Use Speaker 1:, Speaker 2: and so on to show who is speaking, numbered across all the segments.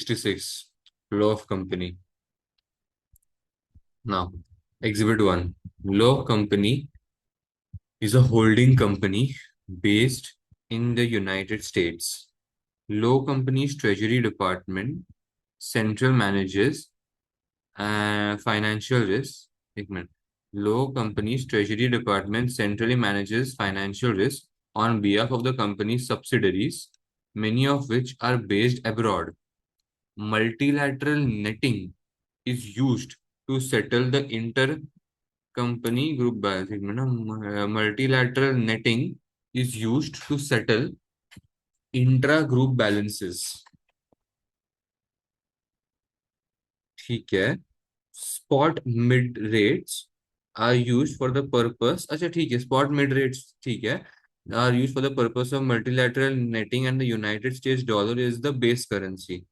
Speaker 1: 66. Law of company. Now, Exhibit 1. Law of company is a holding company based in the United States. Law company's treasury department central manages financial risk. एक minute. Law company's treasury department centrally manages financial risk on behalf of the company's subsidiaries, many of which are based abroad. Multilateral netting is used to settle the intercompany group balance. एक minute ना. Multilateral netting is used to settle intra-group balances. ठीक है. Spot mid rates are use for the purpose. अच्छा ठीक है, spot mid rates ठीक है. Are use for the purpose of multilateral netting and the United States dollar is the base currency.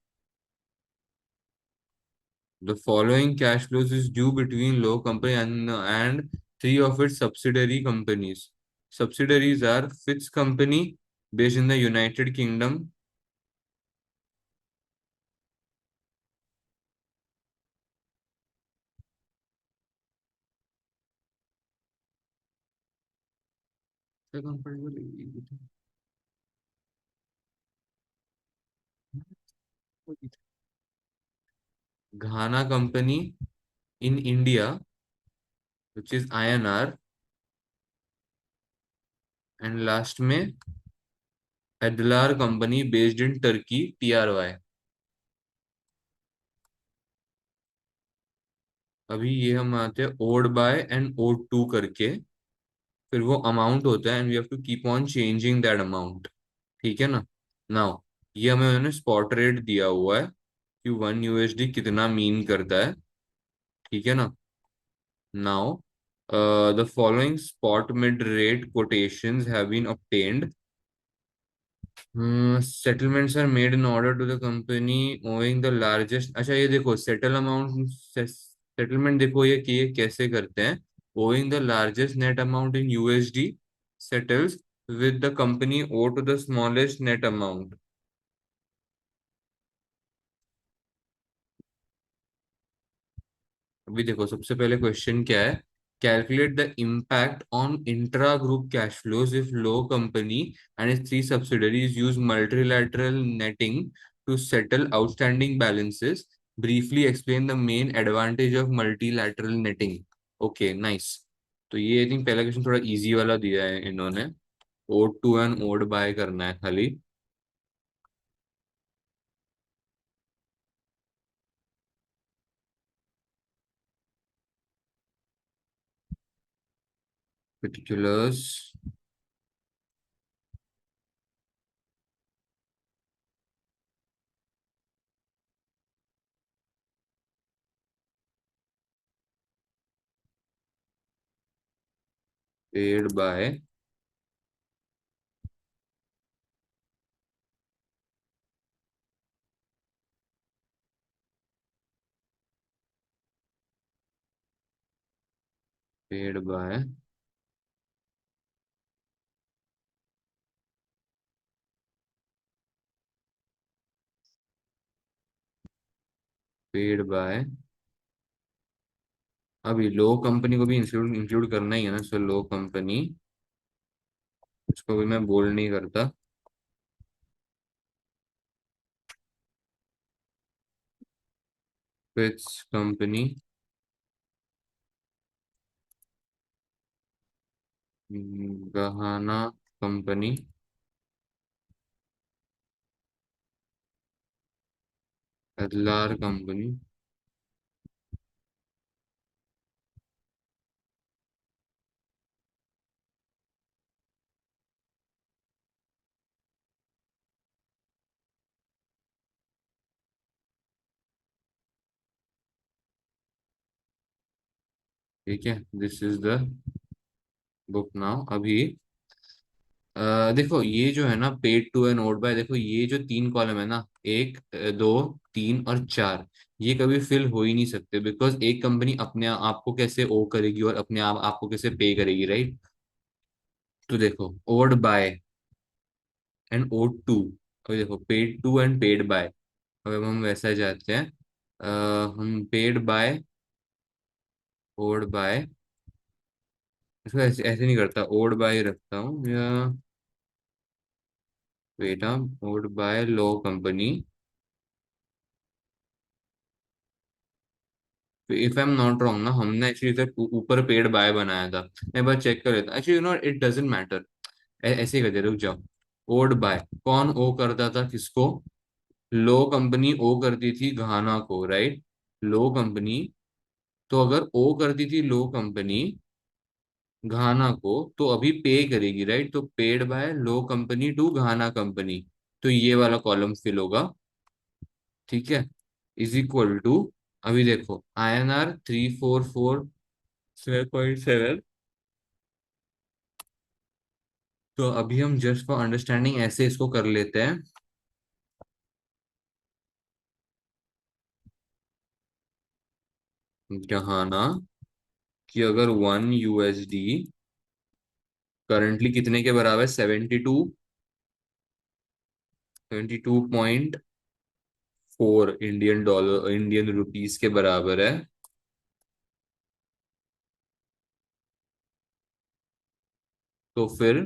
Speaker 1: The following cash flows is due between Low Company and three of its subsidiary companies. Subsidiaries are Fitz Company, based in the United Kingdom. Ghana Company in India, which is INR, and last में Adlar Company based in Turkey, TRY. अभी ये हम आते हैं owed by and owed to करके. फिर वो amount होता है and we have to keep on changing that amount. ठीक है ना. नाउ ये हमें उन्होंने स्पॉट रेट दिया हुआ है कि 1 USD कितना मीन करता है. ठीक है ना. Now the following spot mid rate quotations have been obtained. Settlements are made in order to the company owing the largest. अच्छा ये देखो सेटल अमाउंट. सेटलमेंट देखो ये कि ये कैसे करते हैं. Owing the largest net amount in USD settles with the company owed to the smallest net amount. अभी देखो सबसे पहले क्वेश्चन क्या है. Calculate the impact on intra group cash flows if Lo company and its three subsidiaries use multilateral netting to settle outstanding balances. Briefly explain the main advantage of multilateral netting. Okay nice. तो ये I think पहला क्वेश्चन थोड़ा easy वाला दिया है इन्होंने. Owed to and owed by करना है खाली. Particulars. Paid by. Paid by. Paid by. अभी लो कंपनी को भी इंक्लूड इंक्लूड करना ही है ना. सो लो कंपनी उसको भी मैं बोल नहीं करता. फिट्स कंपनी, गहाना कंपनी, एडलार कंपनी. ठीक है. This is the book now. अभी देखो ये जो है ना paid to and owed by. देखो ये जो तीन कॉलम है ना, एक दो तीन और चार, ये कभी फिल हो ही नहीं सकते. बिकॉज एक कंपनी अपने आप को कैसे ओ करेगी और अपने आप आपको कैसे पे करेगी, राइट. तो देखो owed by and owed to. अभी देखो paid to and paid by. अब हम वैसा जाते हैं। हम पेड बाय, ओड बाय, इसको ऐसे ऐसे नहीं करता, ओड बाय रखता हूँ या wait, owed by Lo company. If I am not wrong ना, हमने एक्चुअली इधर ऊपर पेड बाय बनाया था। मैं बस चेक कर लेता, एक्चुअली इट डजेंट मैटर। ऐसे ही कर दे, रुक जाओ। ओड बाय, कौन ओ करता था किसको? लो कंपनी ओ करती थी घाना को, राइट? लो कंपनी, तो अगर ओ करती थी लो कंपनी घाना को, तो अभी पे करेगी, राइट? तो paid by Lo company to Ghana company, तो ये वाला कॉलम फिल होगा। ठीक है, इज इक्वल टू, अभी देखो INR 344.7, तो अभी हम जस्ट फॉर अंडरस्टैंडिंग ऐसे इसको कर लेते हैं। घाना कि अगर 1 USD करंटली कितने के बराबर? 72.4 इंडियन डॉलर, इंडियन रुपीस के बराबर है। तो फिर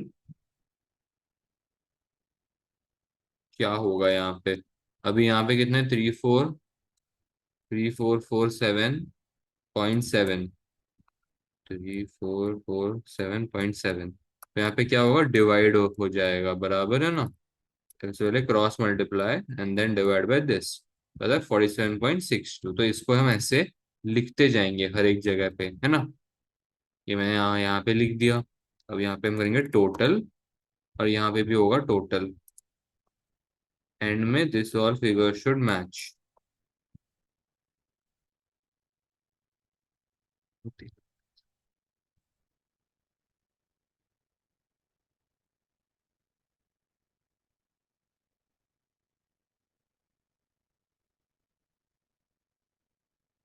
Speaker 1: क्या होगा यहाँ पे? अभी यहाँ पे कितने, 3447.7, 3447.7, तो यहाँ पे क्या होगा? डिवाइड हो जाएगा, बराबर है ना? तो सबसे पहले cross multiply and then divide by this, मतलब 47.62। तो इसको हम ऐसे लिखते जाएंगे हर एक जगह पे, है ना? ये मैंने यहाँ यहाँ पे लिख दिया। अब यहाँ पे हम करेंगे टोटल, और यहाँ पे भी होगा टोटल। एंड में this all figure should match.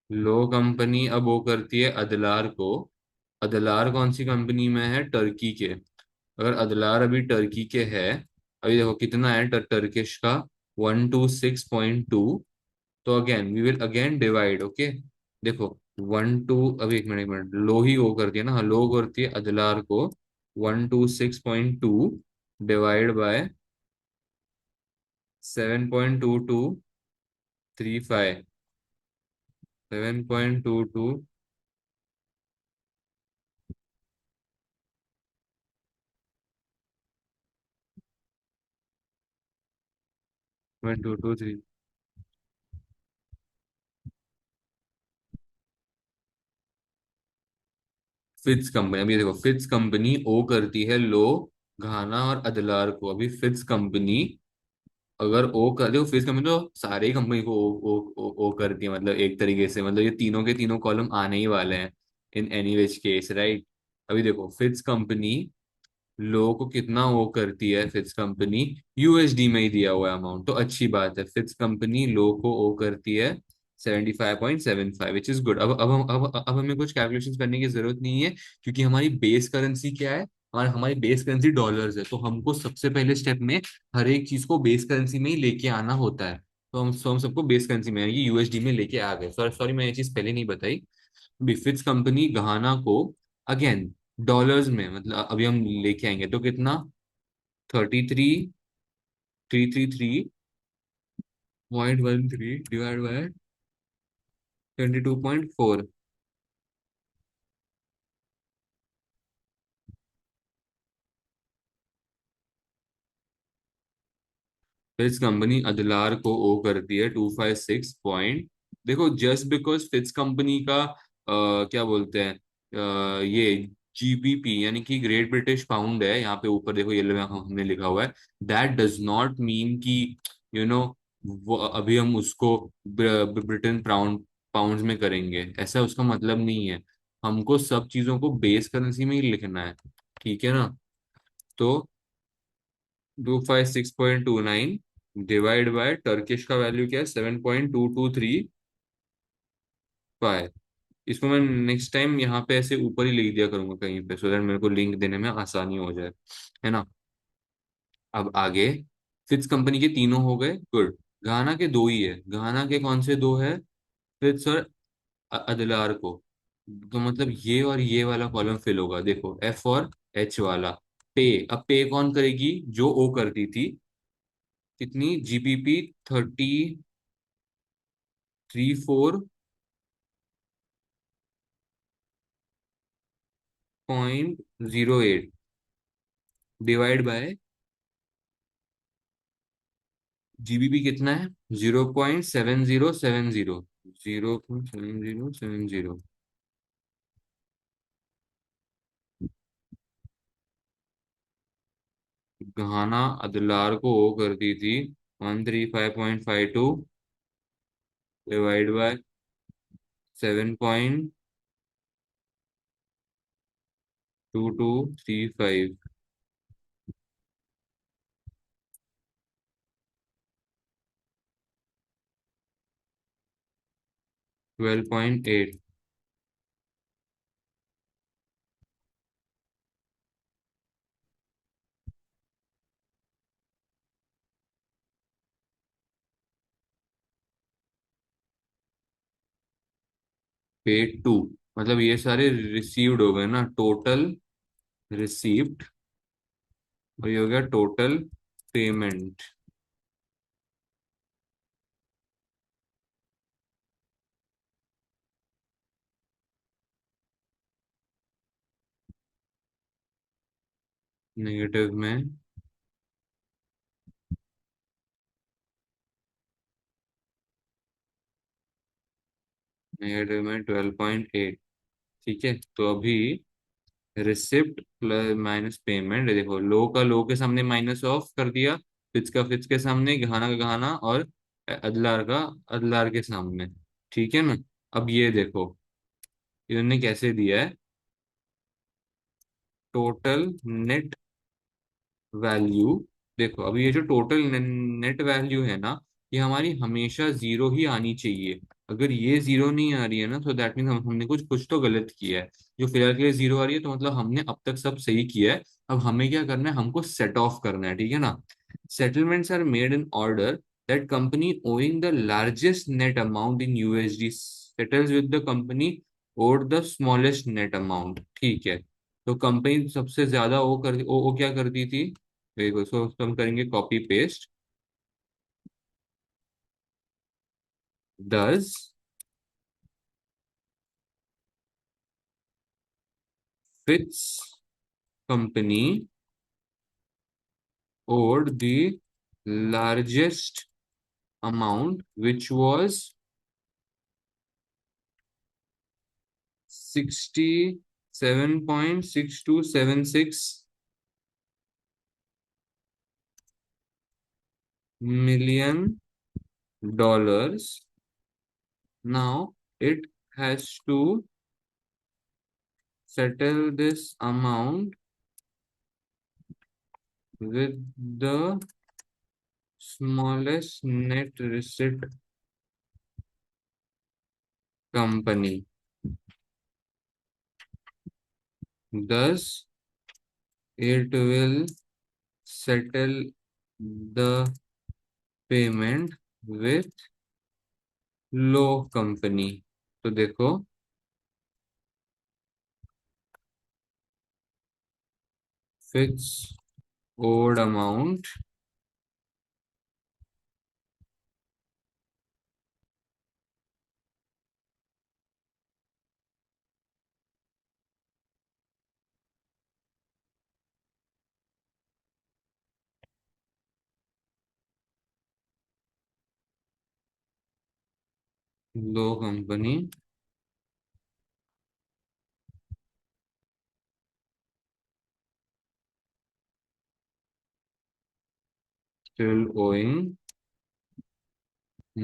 Speaker 1: Low company अब वो करती है अदलार को। अदलार कौन सी कंपनी में है? टर्की के। अगर अदलार अभी टर्की के है, अभी देखो कितना है टर्किश का, 126.2। तो again we will again divide, okay? देखो 12, अभी एक मिनट, लो ही वो करती है ना, हाँ, लो करती है अदलार को 126.2 डिवाइड बाय 7.2235, 7.22, 223। फिट्स कंपनी, अभी देखो फिट्स कंपनी ओ करती है लो, घाना और अदलार को। अभी फिट्स कंपनी अगर ओ कर, देखो फिट्स कंपनी तो सारे ही कंपनी को ओ करती है, मतलब एक तरीके से, मतलब ये तीनों के तीनों कॉलम आने ही वाले हैं in any which case, right? अभी देखो फिट्स कंपनी लो को कितना वो करती है, फिट्स कंपनी USD में ही दिया हुआ है अमाउंट, तो अच्छी बात है। फिट्स कंपनी लो को ओ करती है 75.75, विच इज गुड। अब हमें कुछ कैलकुलेशंस करने की जरूरत नहीं है, क्योंकि हमारी बेस करेंसी क्या है? हमारी बेस करेंसी डॉलर्स है, तो हमको सबसे पहले स्टेप में हर एक चीज को बेस करेंसी में ही लेके आना होता है। तो हम सबको बेस करेंसी में, यानी कि USD में लेके आ गए। सॉरी सॉरी, मैं ये चीज पहले नहीं बताई। बिफिट्स कंपनी घाना को अगेन डॉलर्स में, मतलब अभी हम लेके आएंगे तो कितना, 33,333.13 डिवाइड बाय 22.4। फिट्स कंपनी अदलार को ओ करती है 256 पॉइंट। देखो जस्ट बिकॉज फिट्स कंपनी का क्या बोलते हैं, ये GBP यानी कि ग्रेट ब्रिटिश पाउंड है, यहाँ पे ऊपर देखो येलो में हमने लिखा हुआ है। दैट डज नॉट मीन कि यू नो वो अभी हम उसको ब्रिटेन पाउंड पाउंड्स में करेंगे, ऐसा उसका मतलब नहीं है। हमको सब चीजों को बेस करेंसी में ही लिखना है, ठीक है ना? तो 256.29 डिवाइड बाय टर्किश का वैल्यू क्या है, 7.2235। इसको मैं नेक्स्ट टाइम यहाँ पे ऐसे ऊपर ही लिख दिया करूंगा कहीं पे, सो दैट मेरे को लिंक देने में आसानी हो जाए, है ना? अब आगे, फिट्स कंपनी के तीनों हो गए, गुड। घाना के दो ही है, घाना के कौन से दो है? फिट्स और अदलार को। तो मतलब ये और ये वाला कॉलम फिल होगा, देखो एफ और एच वाला। पे, अब पे कौन करेगी? जो ओ करती थी। कितनी? जीपीपी 33.08 डिवाइड बाय जीबीपी कितना है? 0.7070। 0.7070। घाना अदलार को ओ करती थी 135.52 डिवाइड बाय 7.2235। 12.8। पेड टू, मतलब ये सारे रिसीव्ड हो गए ना, टोटल रिसीव्ड। और ये हो गया टोटल पेमेंट। नेगेटिव में, नेगेटिव में 12.8। ठीक है, तो अभी रिसिप्ट प्लस माइनस पेमेंट, देखो लो का लो के सामने माइनस ऑफ कर दिया, फिच का फिच के सामने, गहाना का गहाना, और अदलार का अदलार के सामने। ठीक है ना? अब ये देखो इन्होंने कैसे दिया है। टोटल नेट वैल्यू, देखो अभी ये जो टोटल नेट वैल्यू है ना, ये हमारी हमेशा जीरो ही आनी चाहिए। अगर ये जीरो नहीं आ रही है ना, तो दैट मीन हमने कुछ कुछ तो गलत किया है। जो फिलहाल के लिए जीरो आ रही है, तो मतलब हमने अब तक सब सही किया है। अब हमें क्या करना है? हमको सेट ऑफ करना है, ठीक है ना? Settlements are made in order that company owing the largest net amount in USD settles with the company owed the smallest net amount. ठीक है, तो कंपनी सबसे ज्यादा वो क्या करती थी? देखो, सो हम करेंगे copy paste. Does fits company owed the largest amount, which was 67.6276 million dollars. Now it has to settle this amount with the smallest net receipt company. Thus, it will settle the payment with लो company. तो देखो, fix owed amount लो company still owing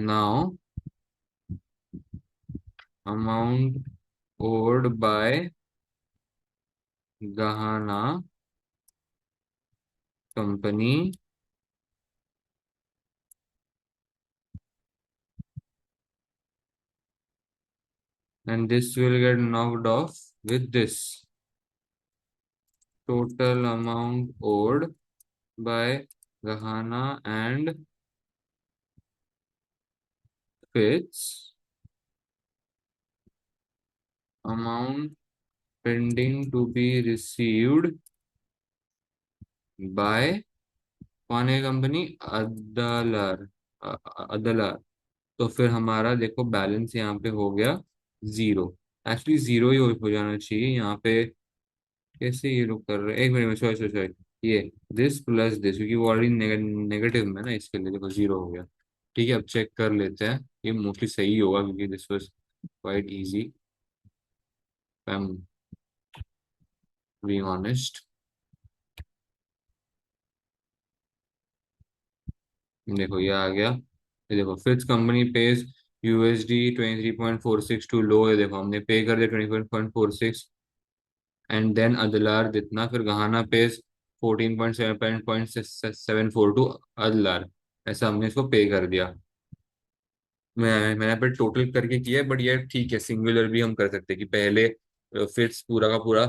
Speaker 1: now amount owed by गहाना company and this will get knocked off with this total amount owed by Gahana and Fifth, amount pending to be received by कौन है company? अदलर। अदलर। तो फिर हमारा देखो balance यहाँ पे हो गया जीरो। एक्चुअली जीरो ही हो जाना चाहिए यहाँ पे। कैसे ये लोग कर रहे हैं? एक मिनट में, सॉरी सॉरी सॉरी। ये दिस प्लस दिस, क्योंकि वो ऑलरेडी नेगेटिव में ना, इसके लिए देखो जीरो हो गया। ठीक है, अब चेक कर लेते हैं। ये मोस्टली सही होगा क्योंकि this was quite easy, I am being honest. देखो ये आ गया। ये देखो fifth company pays USD 23.46 to लो। ये देखो हमने पे कर दिया 24.46। एंड देन अदलार जितना, फिर गहाना पेज 14.7 टू अदलार। ऐसा हमने इसको पे कर दिया। मैंने यहाँ पे टोटल करके किया है, बट ये ठीक है, सिंगुलर भी हम कर सकते हैं कि पहले फिफ्थ पूरा का पूरा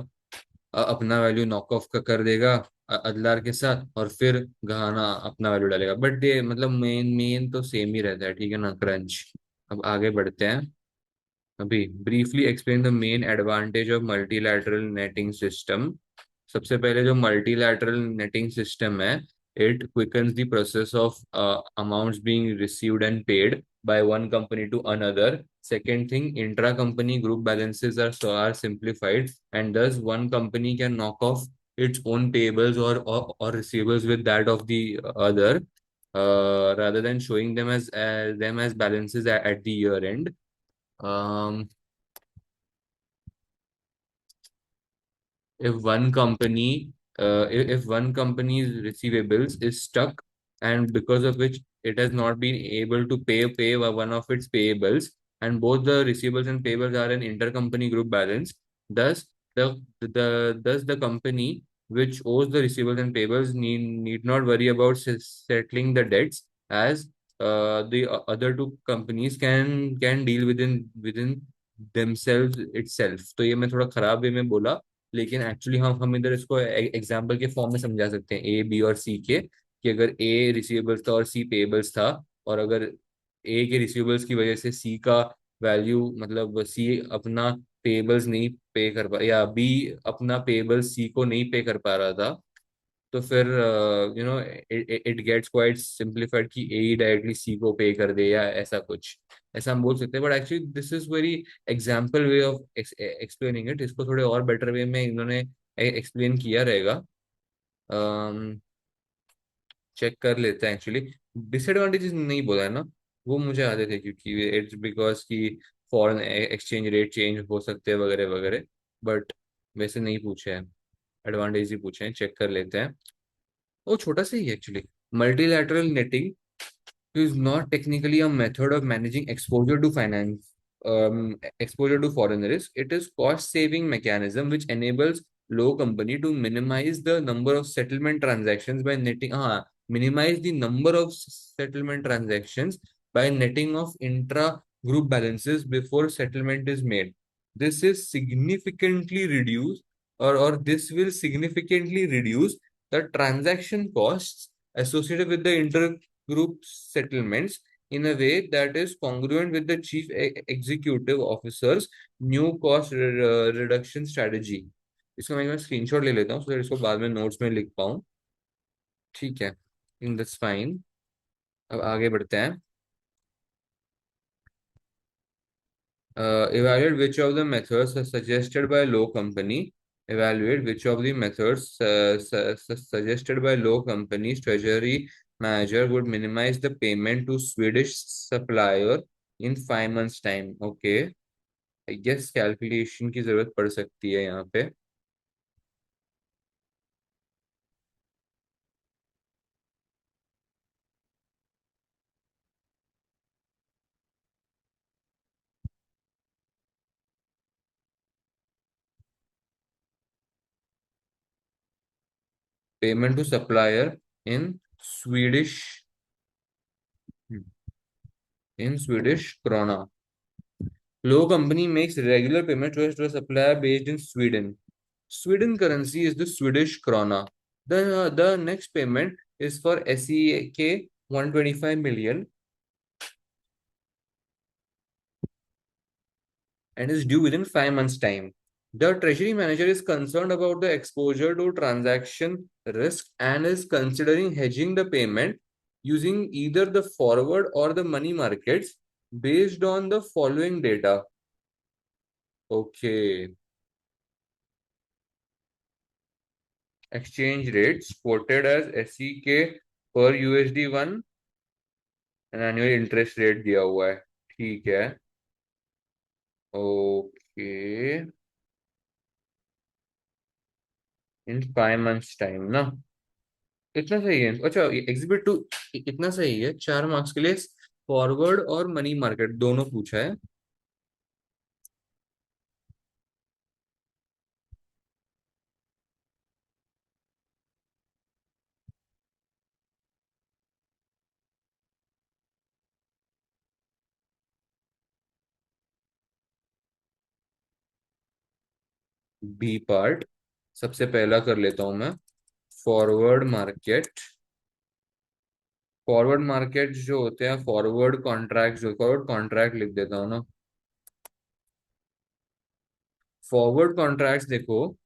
Speaker 1: अपना वैल्यू नॉक ऑफ का कर देगा अदलार के साथ, और फिर गहाना अपना वैल्यू डालेगा। बट ये मतलब मेन मेन तो सेम ही रहता है, ठीक है ना, क्रंच। अब आगे बढ़ते हैं। अभी briefly explain the main advantage of multilateral netting system. सबसे पहले जो मल्टीलैटरल नेटिंग सिस्टम है, it quickens the process of amounts being received and paid by one company to another. Second thing, intra-company group balances are simplified, and thus one company can knock off its own payables or receivables with that of the other, rather than showing them as balances at the year end. Um, if one company if one company's receivables is stuck, and because of which it has not been able to pay one of its payables, and both the receivables and payables are an intercompany group balance, thus the company which owes the receivables and payables need not worry about settling the debts, as the other two companies can deal within themselves itself. तो ये मैं थोड़ा खराब वे में बोला, लेकिन actually हम इधर इसको एग्जाम्पल के फॉर्म में समझा सकते हैं, ए बी और सी के, कि अगर ए रिसीवेबल्स था और सी पेबल्स था, और अगर ए के रिसीवेबल्स की वजह से सी का वैल्यू, मतलब सी अपना पेबल्स नहीं पे कर पा, या बी अपना पेबल्स सी को नहीं पे कर पा रहा था, तो फिर इट गेट्स क्वाइट सिंप्लीफाइड कि ए ही डायरेक्टली सी को पे कर दे, या ऐसा कुछ। ऐसा हम बोल सकते हैं, but actually this is very example way of explaining it. इसको थोड़े और बेटर वे में इन्होंने एक्सप्लेन किया रहेगा। चेक कर लेते हैं। एक्चुअली डिसएडवांटेजेस नहीं बोला है ना, वो मुझे आते थे, क्योंकि इट्स बिकॉज की फॉरेन एक्सचेंज रेट चेंज हो सकते हैं वगैरह वगैरह, बट वैसे नहीं पूछे हैं, एडवांटेज ही पूछे हैं। चेक कर लेते हैं। वो छोटा सा ही है actually. Multilateral netting is not technically a method of managing exposure to finance, exposure to foreign risk. It is cost saving mechanism which enables low company to minimize the number of settlement transactions by netting, minimize the number of settlement transactions by netting of intra group balances before settlement is made. This is significantly reduced, or this will significantly reduce the transaction costs associated with the intergroup settlements in a way that is congruent with the chief executive officer's new cost reduction strategy. इसको मैं screenshot ले लेता हूँ, so that इसको बाद में notes में लिख पाऊँ। ठीक है, इन दैट्स फाइन। अब आगे बढ़ते हैं। Evaluate which of the methods are suggested by low company. Evaluate which of the methods suggested by low company's treasury manager would minimize the payment to Swedish supplier in 5 months time. Okay, I guess calculation की जरूरत पड़ सकती है यहाँ पे। Payment to supplier in Swedish in Swedish krona. Low company makes regular payment to a supplier based in Sweden. Sweden currency is the Swedish krona. The next payment is for SEK 125 million. and is due within 5 months' time. The treasury manager is concerned about the exposure to transaction risk and is considering hedging the payment using either the forward or the money markets based on the following data. Okay. Exchange rates quoted as SEK per USD 1 and annual interest rate दिया हुआ है. ठीक है. Okay. In 5 months time ना. इतना सही है. अच्छा, एग्जिबिट 2 इतना सही है. 4 मार्क्स के लिए फॉरवर्ड और मनी मार्केट दोनों पूछा है. बी पार्ट सबसे पहला कर लेता हूं मैं. Forward market. फॉरवर्ड मार्केट जो होते हैं, फॉरवर्ड कॉन्ट्रैक्ट, जो फॉरवर्ड कॉन्ट्रैक्ट लिख देता हूँ ना. फॉरवर्ड कॉन्ट्रैक्ट्स देखो.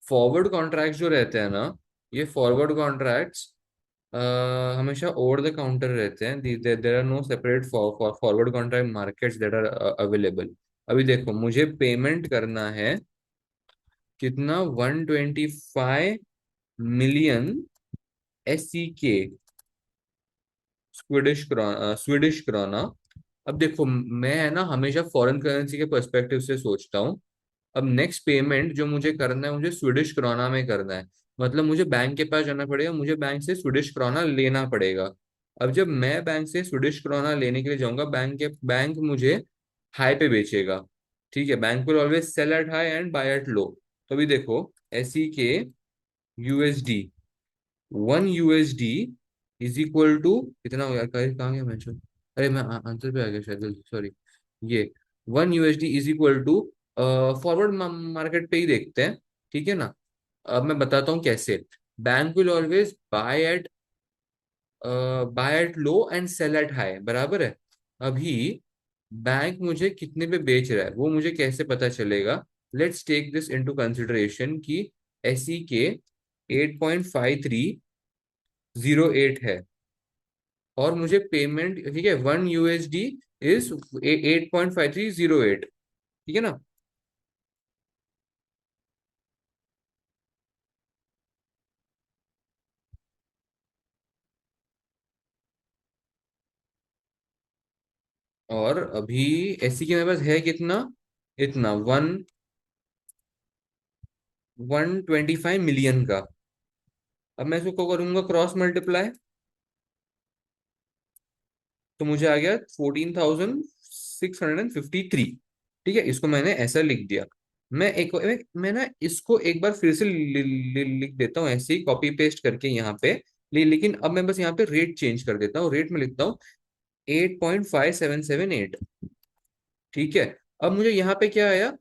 Speaker 1: फॉरवर्ड कॉन्ट्रैक्ट्स जो रहते हैं ना, ये फॉरवर्ड कॉन्ट्रैक्ट्स हमेशा ओवर द काउंटर रहते हैं. There are no separate forward contract markets that are available. अभी देखो, मुझे पेमेंट करना है कितना, 125 मिलियन SEK, स्वीडिश क्रोना. अब देखो, मैं है ना हमेशा फॉरेन करेंसी के पर्सपेक्टिव से सोचता हूँ. अब नेक्स्ट पेमेंट जो मुझे करना है, मुझे स्वीडिश क्रोना में करना है. मतलब मुझे बैंक के पास जाना पड़ेगा, मुझे बैंक से स्वीडिश क्रोना लेना पड़ेगा. अब जब मैं बैंक से स्वीडिश क्रोना लेने के लिए जाऊंगा, बैंक मुझे हाई पे बेचेगा. ठीक है. Bank will always sell at high and buy at low. तो अभी देखो, SEK USD 1 USD is equal to कितना हो गया. कहाँ गया मैं. अरे मैं आंसर पे आ गया शायद, सॉरी. ये 1 USD is equal to, forward market पे ही देखते हैं. ठीक है ना. अब मैं बताता हूँ कैसे. Bank will always buy at low and sell at high, बराबर है. अभी बैंक मुझे कितने पे बेच रहा है वो मुझे कैसे पता चलेगा. Let's take this into consideration कि SEK 8.5308 है और मुझे पेमेंट, ठीक है, 1 USD इज 8.5308. ठीक है ना. और अभी SEK मेरे पास है कितना, इतना 125 मिलियन का. अब मैं इसको करूंगा क्रॉस मल्टीप्लाई, तो मुझे आ गया 14,653. ठीक है. इसको मैंने ऐसा लिख दिया. मैं ना इसको एक बार फिर से लिख देता हूँ ऐसे ही कॉपी पेस्ट करके यहाँ पे. लेकिन अब मैं बस यहाँ पे रेट चेंज कर देता हूँ. रेट में लिखता हूँ 8.5778. ठीक है. अब मुझे यहाँ पे क्या आया,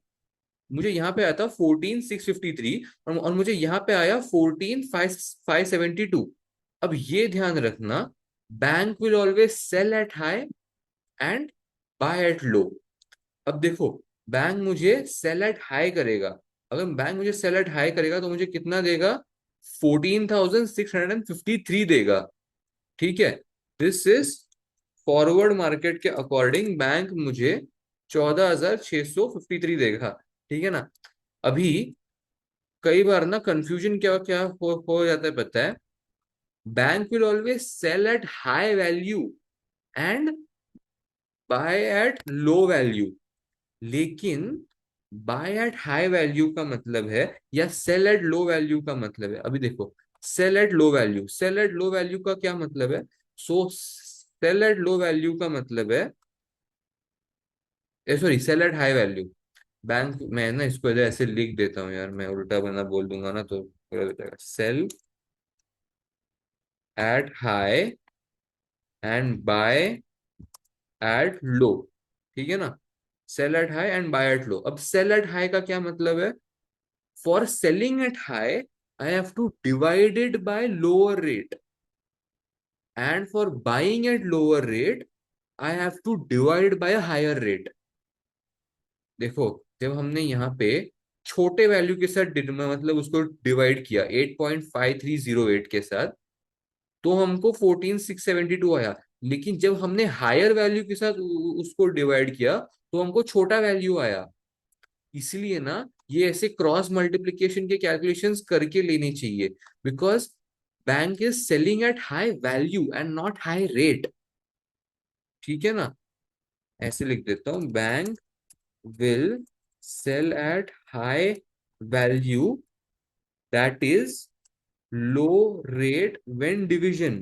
Speaker 1: मुझे यहाँ पे आया था 14,653 और मुझे यहाँ पे आया 14,572. अब ये ध्यान रखना, bank will always sell at high and buy at low. अब देखो, बैंक मुझे सेल एट हाई करेगा. अगर बैंक मुझे सेल एट हाई करेगा तो मुझे कितना देगा, 14,653 देगा. ठीक है. दिस इज फॉरवर्ड मार्केट के अकॉर्डिंग बैंक मुझे 14,653 देगा. ठीक है ना. अभी कई बार ना कंफ्यूजन क्या क्या हो जाता है पता है. Bank will always sell at high value and buy at low value. लेकिन बाय एट हाई वैल्यू का मतलब है या सेल एट लो वैल्यू का मतलब है. अभी देखो, सेल एट लो वैल्यू का क्या मतलब है. सेल एट लो वैल्यू का मतलब है, sorry, sell at high value. Bank, मैं ना इसको इधर ऐसे लिख देता हूँ यार, मैं उल्टा बना बोल दूंगा ना तो गलत हो जाएगा. Sell at high and buy at low. ठीक है ना. Sell at high and buy at low. अब सेल एट हाई का क्या मतलब है. For selling at high I have to divide it by lower rate and for buying at lower rate I have to divide by higher rate. देखो, जब हमने यहाँ पे छोटे वैल्यू के साथ मतलब उसको डिवाइड किया 8.5308 के साथ, तो हमको 14672 आया। लेकिन जब हमने हायर वैल्यू के साथ उसको डिवाइड किया, तो हमको छोटा वैल्यू आया। इसलिए ना, ये ऐसे क्रॉस मल्टीप्लिकेशन के कैलकुलेशंस करके लेनी चाहिए, because bank is selling at high value and not high rate. ठीक है ना? ऐसे लिख देता हूँ, bank will sell at high value, that is low rate when division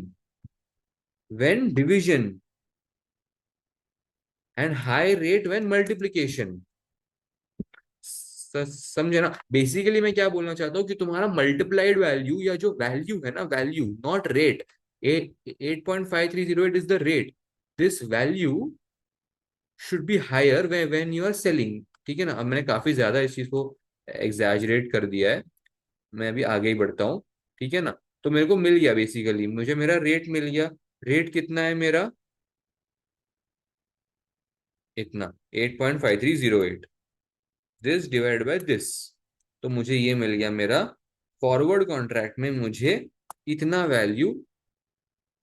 Speaker 1: and high rate when multiplication। समझे ना? बेसिकली मैं क्या बोलना चाहता हूँ कि तुम्हारा मल्टीप्लाइड वैल्यू या जो वैल्यू है ना, value not rate. 8.5308 is the rate. This value should be higher when you are selling. ठीक है ना? अब मैंने काफी ज्यादा इस चीज को एग्जैजरेट कर दिया है। मैं अभी आगे ही बढ़ता हूँ। ठीक है ना? तो मेरे को मिल गया, बेसिकली मुझे मेरा रेट मिल गया। रेट कितना है मेरा? इतना, 8.5308। दिस डिवाइड बाय दिस, तो मुझे ये मिल गया मेरा। फॉरवर्ड कॉन्ट्रैक्ट में मुझे इतना वैल्यू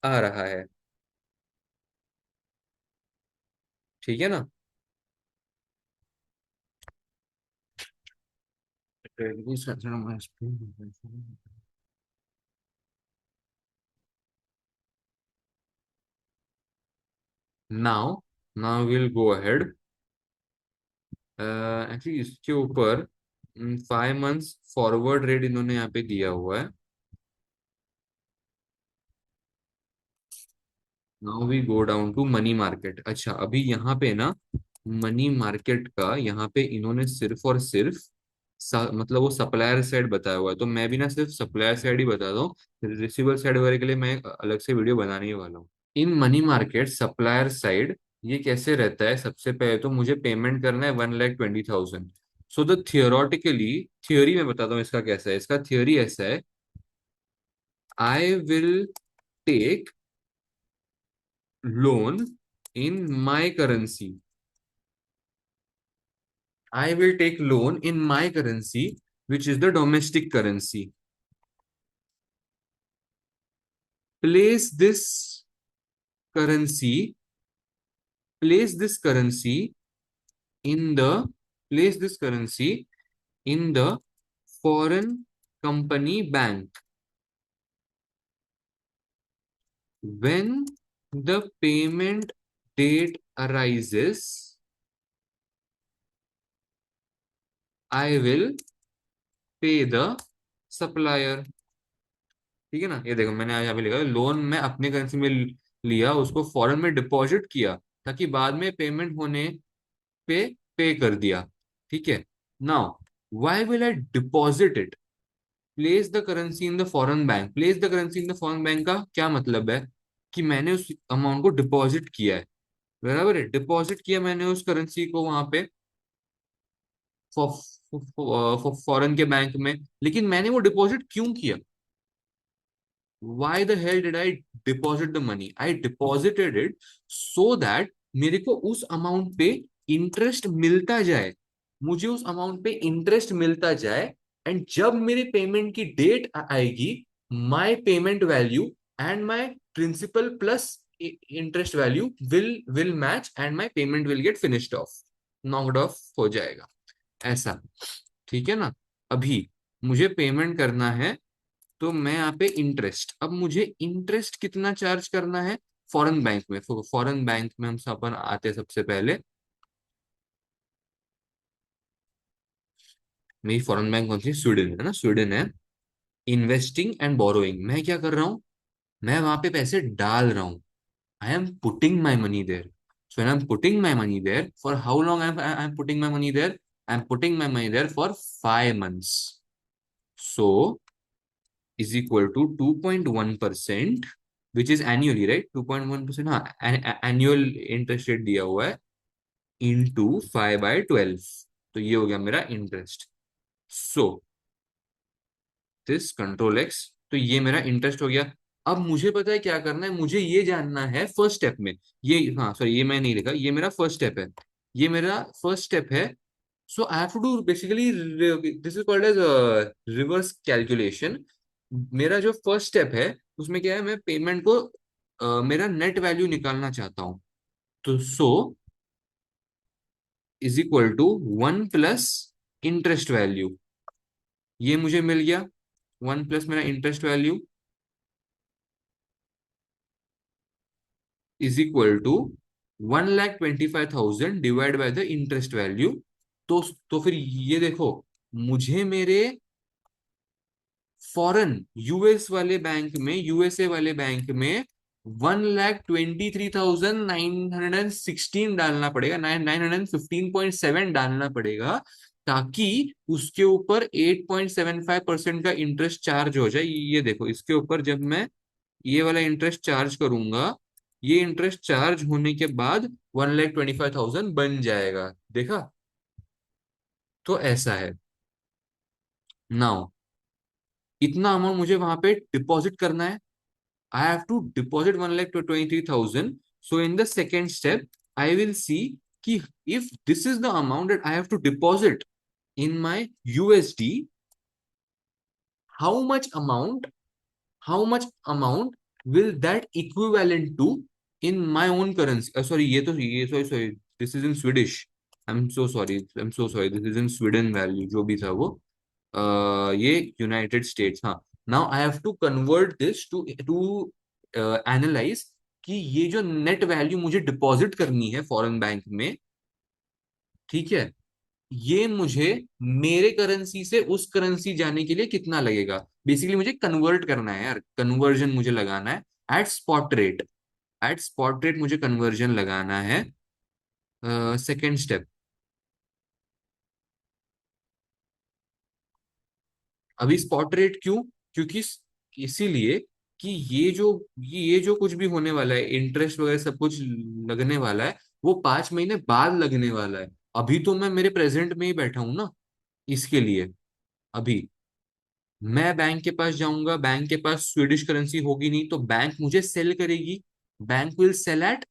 Speaker 1: आ रहा है। ठीक है ना? Now now will go ahead. Actually इसके ऊपर 5 मंथ्स फॉरवर्ड रेट इन्होंने यहाँ पे दिया हुआ है। Now we go down to money market. अच्छा, अभी यहाँ पे ना, मनी मार्केट का यहाँ पे इन्होंने सिर्फ और सिर्फ मतलब वो सप्लायर साइड बताया हुआ है, तो मैं भी ना सिर्फ सप्लायर साइड ही बता दूं। रिसीवर साइड वगैरह के लिए मैं एक अलग से वीडियो बनाने ही वाला हूँ। In money market supplier side ये कैसे रहता है? सबसे पहले तो मुझे पेमेंट करना है 1,20,000। सो द थियोरटिकली, थियोरी में बताता हूँ इसका कैसा है। इसका थियोरी ऐसा है, I will take loan in my currency. I will take loan in my currency, which is the domestic currency. Place this currency, place this currency in the, place this currency in the foreign company bank. When the payment date arises, I will pay the supplier। ठीक है ना? ये देखो, मैंने यहाँ पे लिखा है, लोन मैं अपने करेंसी में लिया, उसको फॉरेन में डिपॉजिट किया, ताकि बाद में पेमेंट होने पे पे कर दिया। ठीक है? Now, why will I deposit it? Place the currency in the foreign bank. Place the currency in the foreign bank का क्या मतलब है? कि मैंने उस अमाउंट को डिपॉजिट किया है। बराबर है, डिपॉजिट किया मैंने उस करेंसी को वहां पे फॉरेन के बैंक में। लेकिन मैंने वो डिपॉजिट क्यों किया? Why the hell did I deposit the money? I deposited it so that मेरे को उस अमाउंट पे इंटरेस्ट मिलता जाए। मुझे उस अमाउंट पे इंटरेस्ट मिलता जाए, एंड जब मेरे पेमेंट की डेट आएगी, my payment value and my principal plus interest value will match, and my payment will get finished off, knocked off हो जाएगा। ऐसा। ठीक है ना? अभी मुझे पेमेंट करना है, तो मैं यहाँ पे इंटरेस्ट, अब मुझे इंटरेस्ट कितना चार्ज करना है फॉरेन बैंक में। फॉरेन बैंक में हम सब अपन आते हैं सबसे पहले। मेरी फॉरेन बैंक कौन सी? स्वीडन है ना, स्वीडन है। इन्वेस्टिंग एंड बोरोइंग, मैं क्या कर रहा हूँ? मैं वहां पे पैसे डाल रहा हूँ। I am putting my money there. So I am putting my money there for how long? I am putting my money there, I am putting my money there for 5 months। So is equal to 2.1%, which is annually, right? 2.1%, हाँ, annual interest rate दिया हुआ है, into 5/12। तो ये हो गया मेरा interest. So this control x, तो ये मेरा इंटरेस्ट हो गया। अब मुझे पता है क्या करना है, मुझे ये जानना है फर्स्ट स्टेप में। ये, हाँ सॉरी, ये मैं नहीं लिखा, ये मेरा फर्स्ट स्टेप है। ये मेरा फर्स्ट स्टेप है so I have to do basically, this is called as reverse calculation. मेरा जो फर्स्ट स्टेप है उसमें क्या है, मैं पेमेंट को मेरा नेट वैल्यू निकालना चाहता हूँ। तो so is equal to 1 plus interest value, ये मुझे मिल गया। 1 प्लस मेरा interest value is equal to 1,25,000 divide by the interest value. तो फिर ये देखो, मुझे मेरे फॉरेन यूएस वाले बैंक में, यूएसए वाले बैंक में 1,23,916 डालना पड़ेगा, 915.7 डालना पड़ेगा, ताकि उसके ऊपर 8.75% का इंटरेस्ट चार्ज हो जाए। ये देखो, इसके ऊपर जब मैं ये वाला इंटरेस्ट चार्ज करूंगा, ये इंटरेस्ट चार्ज होने के बाद 1,25,000 बन जाएगा। देखा? तो ऐसा है। नाउ इतना अमाउंट मुझे वहां पे डिपॉजिट करना है। I have to deposit 1,23,000. So in the second step, I will see कि if this is the amount that I have to deposit in my USD, how much amount, how much amount will that equivalent to in my own currency? Sorry, ये sorry, this is in Swedish. I'm so sorry. I'm so sorry. This is in Sweden value, जो भी था वो। ये United States, हाँ। Now I have to convert this to analyse कि ये जो नेट वैल्यू मुझे डिपॉजिट करनी है फॉरेन बैंक में, ठीक है, ये मुझे मेरे करेंसी से उस करेंसी जाने के लिए कितना लगेगा। बेसिकली मुझे कन्वर्ट करना है यार, कन्वर्जन मुझे लगाना है at spot rate. At spot rate मुझे कन्वर्जन लगाना है। सेकेंड स्टेप, अभी स्पॉट रेट क्यों? क्योंकि इसीलिए कि ये जो कुछ भी होने वाला है, इंटरेस्ट वगैरह सब कुछ लगने वाला है, वो 5 महीने बाद लगने वाला है। अभी तो मैं मेरे प्रेजेंट में ही बैठा हूं ना, इसके लिए। अभी मैं बैंक के पास जाऊंगा, बैंक के पास स्वीडिश करेंसी होगी नहीं, तो बैंक मुझे सेल करेगी। Bank will sell at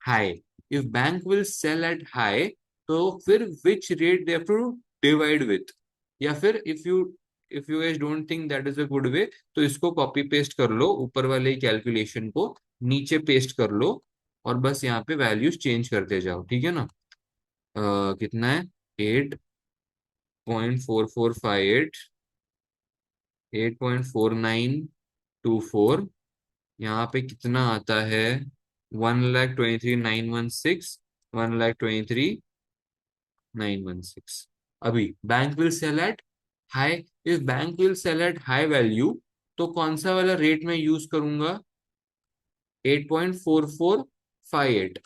Speaker 1: high. If bank will sell at high, तो फिर which rate they have to divide with, या फिर if you guys don't think that is a good way, तो इसको कॉपी पेस्ट कर लो, ऊपर वाले कैलकुलेशन को नीचे पेस्ट कर लो, और बस यहाँ पे वैल्यूज चेंज करते जाओ, ठीक है ना? कितना है? 8.4458, 8.4924, यहाँ पे कितना आता है? 1,23,916, 1,23,916। अभी bank will sell at high. If bank will sell at high value, तो कौन सा वाला रेट में यूज करूंगा? 8.4458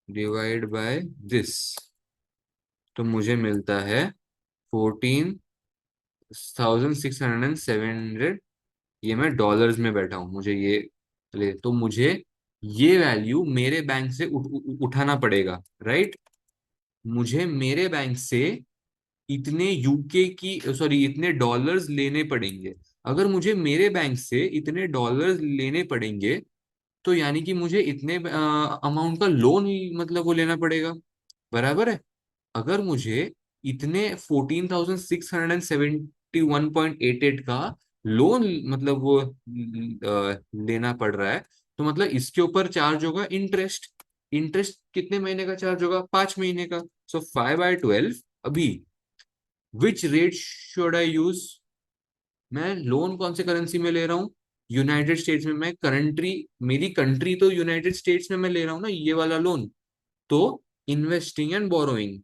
Speaker 1: डिवाइड बाय दिस, तो मुझे मिलता है 14,600 ये मैं डॉलर्स में बैठा हूं, मुझे ये ले, तो मुझे ये वैल्यू मेरे बैंक से उठाना पड़ेगा, राइट? मुझे मेरे बैंक से इतने यूके की, सॉरी, इतने डॉलर्स लेने पड़ेंगे। अगर मुझे मेरे बैंक से इतने डॉलर्स लेने पड़ेंगे, तो यानी कि मुझे इतने अमाउंट का लोन ही, मतलब वो लेना पड़ेगा, बराबर है? अगर मुझे इतने 14,671.88 का लोन, मतलब वो लेना पड़ रहा है, तो मतलब इसके ऊपर चार्ज होगा इंटरेस्ट। इंटरेस्ट कितने महीने का चार्ज होगा? 5 महीने का। सो 5/12। अभी which rate should I use? मैं लोन कौन से करेंसी में ले रहा हूँ? यूनाइटेड स्टेट्स में। मैं कंट्री, मेरी कंट्री तो यूनाइटेड स्टेट्स में मैं ले रहा हूँ ना ये वाला लोन। तो इन्वेस्टिंग एंड बोरोइंग,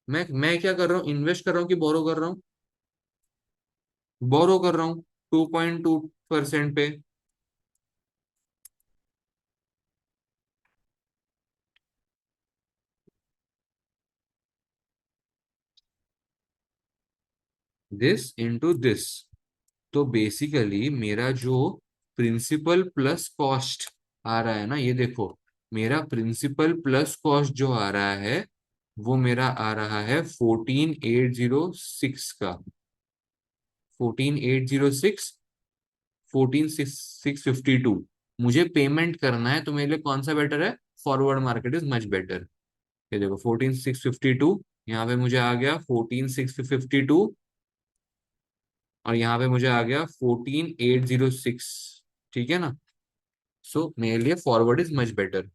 Speaker 1: मैं क्या कर रहा हूँ? इन्वेस्ट कर रहा हूँ कि बोरो कर रहा हूँ? बोरो कर रहा हूँ 2.2% पे। दिस इंटू दिस, तो बेसिकली मेरा जो प्रिंसिपल प्लस कॉस्ट आ रहा है ना, ये देखो, मेरा प्रिंसिपल प्लस कॉस्ट जो आ रहा है, वो मेरा आ रहा है 14,806 का। 14,806, 14,652। मुझे पेमेंट करना है तो मेरे लिए कौन सा बेटर है? Forward market is much better. ये देखो 14,652, यहाँ पे मुझे आ गया 14,652, और यहाँ पे मुझे आ गया 14,806। ठीक है ना? सो मेरे लिए forward is much better.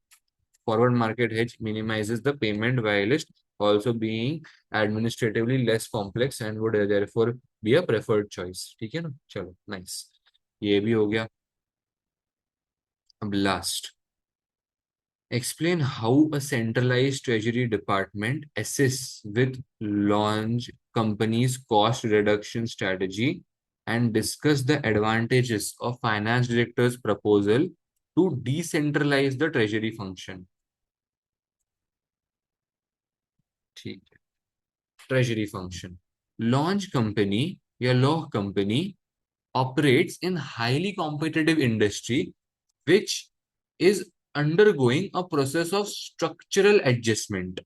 Speaker 1: Forward market hedge minimizes the payment while also being administratively less complex and would therefore be a preferred choice. ठीक है ना? चलो नाइस, ये भी हो गया। अब last, explain how a centralized treasury department assists with launch company's cost reduction strategy and discuss the advantages of finance director's proposal to decentralize the treasury function. ठीक है। treasury function. Launch company या law company operates in highly competitive industry which is undergoing a process of structural adjustment.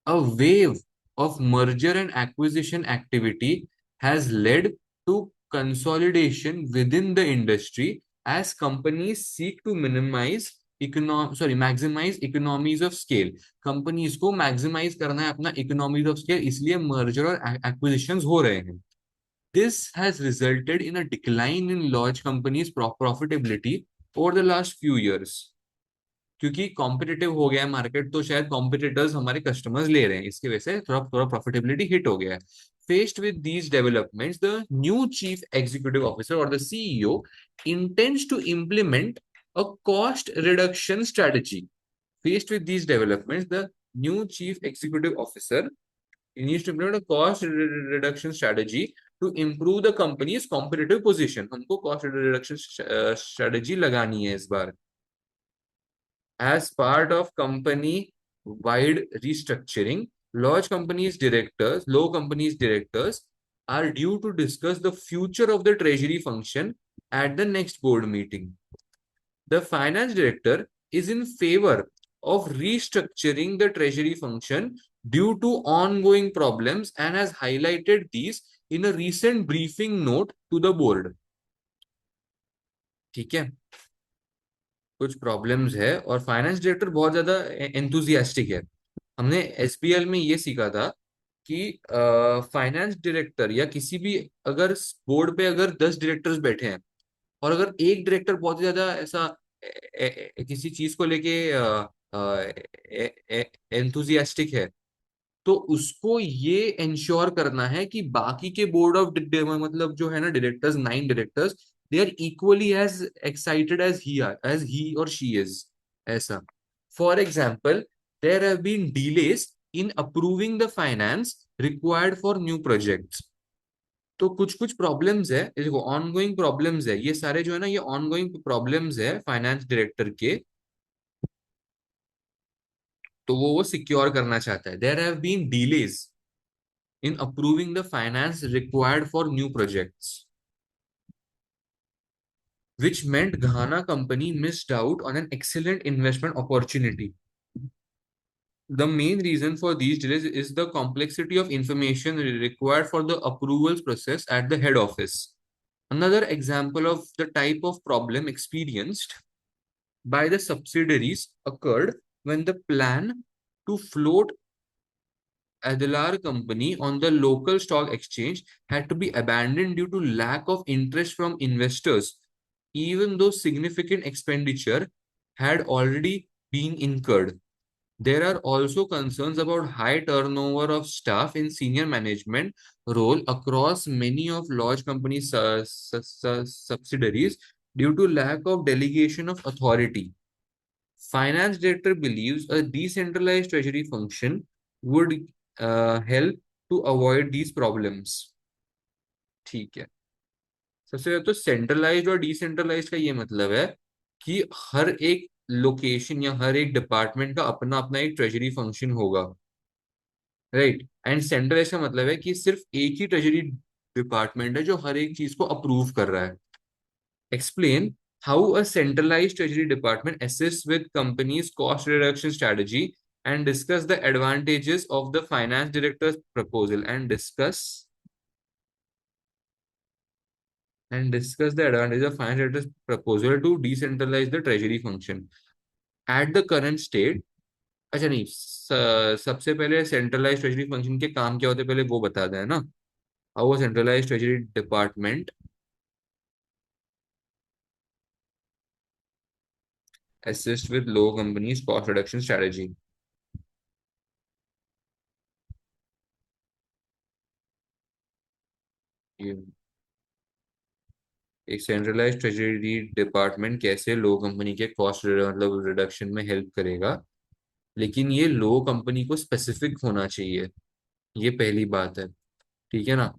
Speaker 1: A wave of merger and acquisition activity has led to consolidation within the industry as companies seek to maximize economies of scale. Companies को maximise करना है अपना economies of scale, इसलिए merger और acquisitions हो रहे हैं। This has resulted in a decline in large companies' profitability over the last few years. क्योंकि कॉम्पिटिटिव हो गया है मार्केट, तो शायद कॉम्पिटिटर्स हमारे कस्टमर्स ले रहे हैं, इसकी वजह से थोड़ा थोड़ा प्रॉफिटेबिलिटी हिट हो गया है। Faced with these developments, the new chief executive officer or the CEO intends to implement a cost reduction strategy. Faced with these developments, the new chief executive officer needs to implement a cost reduction strategy to improve the company's competitive position. हमको cost reduction strategy लगानी है इस बार। As part of company-wide restructuring, low companies directors are due to discuss the future of the treasury function at the next board meeting. The finance director is in favor of restructuring the treasury function due to ongoing problems and has highlighted these in a recent briefing note to the board. ठीक है, कुछ problems है और finance director बहुत ज्यादा enthusiastic है। हमने SPL में ये सीखा था कि फाइनेंस डायरेक्टर या किसी भी, अगर बोर्ड पे अगर 10 डायरेक्टर्स बैठे हैं और अगर एक डायरेक्टर बहुत ज्यादा ऐसा किसी चीज को लेके एंथुजियास्टिक है, तो उसको ये इंश्योर करना है कि बाकी के बोर्ड ऑफ मतलब जो है ना directors, 9 directors, they are equally as excited as he और शी इज। ऐसा, for example, there have been delays in approving the finance required for new projects. तो कुछ कुछ प्रॉब्लम्स है, देखो ऑनगोइंग प्रॉब्लम्स है, ये सारे जो है ना ये ऑनगोइंग प्रॉब्लम्स है फाइनेंस डायरेक्टर के, तो वो सिक्योर करना चाहता है। There have been delays in approving the finance required for new projects, which meant Ghana company missed out on an excellent investment opportunity. The main reason for these delays is the complexity of information required for the approvals process at the head office. Another example of the type of problem experienced by the subsidiaries occurred when the plan to float Adalar company on the local stock exchange had to be abandoned due to lack of interest from investors, even though significant expenditure had already been incurred. There are also concerns about high turnover of staff in senior management role across many of large companies' subsidiaries due to lack of delegation of authority. Finance director believes a decentralized treasury function would help to avoid these problems. ठीक है, सबसे पहले तो centralised और decentralised का ये मतलब है कि हर एक लोकेशन या हर एक डिपार्टमेंट का अपना अपना एक ट्रेजरी फंक्शन होगा, राइट। एंड सेंट्रलाइज का मतलब है कि सिर्फ एक ही ट्रेजरी डिपार्टमेंट है जो हर एक चीज को अप्रूव कर रहा है। Explain how a centralized treasury department assists with companies' cost reduction strategy and discuss the advantages of the finance director's proposal and discuss and discuss the advantage of finance directors proposal to decentralise the treasury function at the current state. अच्छा नहीं, सबसे पहले centralise treasury function के काम क्या होते हैं पहले वो बता दें, है ना। How centralise treasury department assist with low companies cost reduction strategy। ये एक सेंट्रलाइज ट्रेजरी डिपार्टमेंट कैसे लो कंपनी के कॉस्ट मतलब रिडक्शन में हेल्प करेगा, लेकिन ये लो कंपनी को स्पेसिफिक होना चाहिए, ये पहली बात है। ठीक है ना।